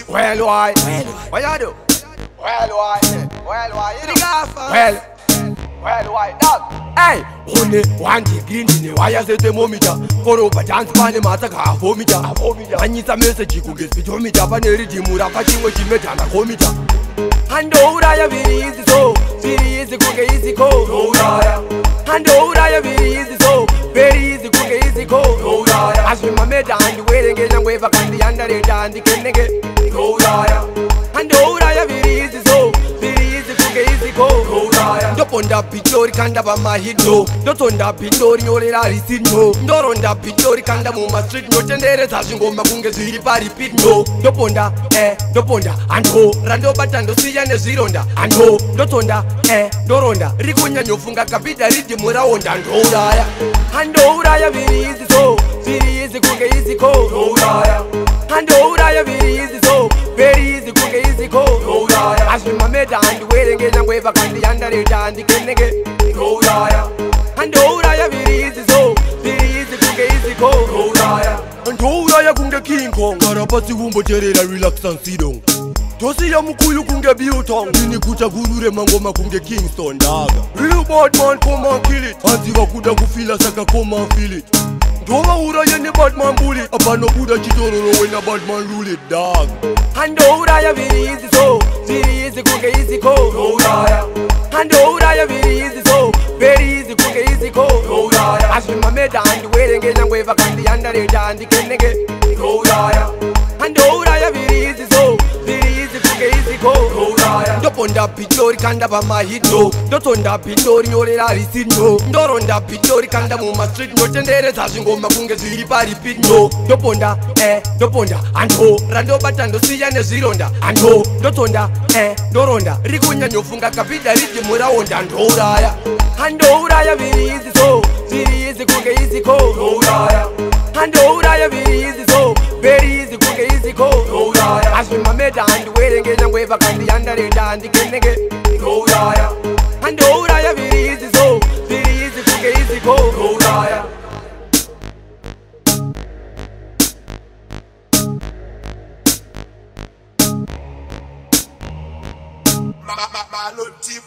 Well, why? What you do? Well, why? Well, why? You the well, why? Dog. Hey, only 1 degree in the wire set the mometer. Koro pa chance pani mataka afometer. Anyita message kuge speedometer. Paneri dimura pachingo chimeta na kometer. And ora ya very easy so, very easy kuge easy ko. And ora ya very easy so, very easy kuge easy ko. As we mameda and waiting and wave up on the under it and the kenege. And ora ya very easy so, very easy kuge easy ko. Ndoponda pitori kanda ba mahito, ndotonda pitori nyorera risino, ndoronda pitori kanda mu street no tendere zazingoma kunge ziri pa repeat no. Ndoponda ando rando batando siya ne zironda ando ndotonda ndoronda rikunya nyofunga kapita ridi muraonda ndoraya ando uraya very easy so, very easy kunge easy ko. Ando uraya very easy so, very easy kunge easy ko. As we mameda and waiting and wave up on the under it and the kenege. And oraya very easy so, very easy kunge easy ko. And oraya kunge king kong karapasi wumbo terera relax and sit down. Tosi ya mukuyu kunge biotong, nini kucha gurure mangoma kunge Kingston daga. Real bad man come and kill it, anti wakuda kufila saka come and feel it. Doma uraya ni bad man bullet, apano kuda chitororo when a bad man rule it dog. And oraya very easy so, very easy kunge easy ko. And oraya very easy so, very easy kunge easy ko. As we mameda and waiting and wave up on the under it and the kenege. And oraya very easy so, very easy kunge easy ko. Ndoponda pitori kanda ba mahito, ndotonda pitori nyorera risino, ndoronda pitori kanda mu street no tendere zazingoma kunge ziri pa repeat no. Ndoponda ando rando batando siya ne zironda ando ndotonda ndoronda rikunya nyofunga kapita ridi muraonda ndoraya ando uraya very easy so, very easy kunge easy ko. Ando uraya very easy so, very easy kunge easy ko. As we mameda and waiting and wave up on the under it and the kenege. And oraya very easy so, very easy kunge easy ko. Malotip.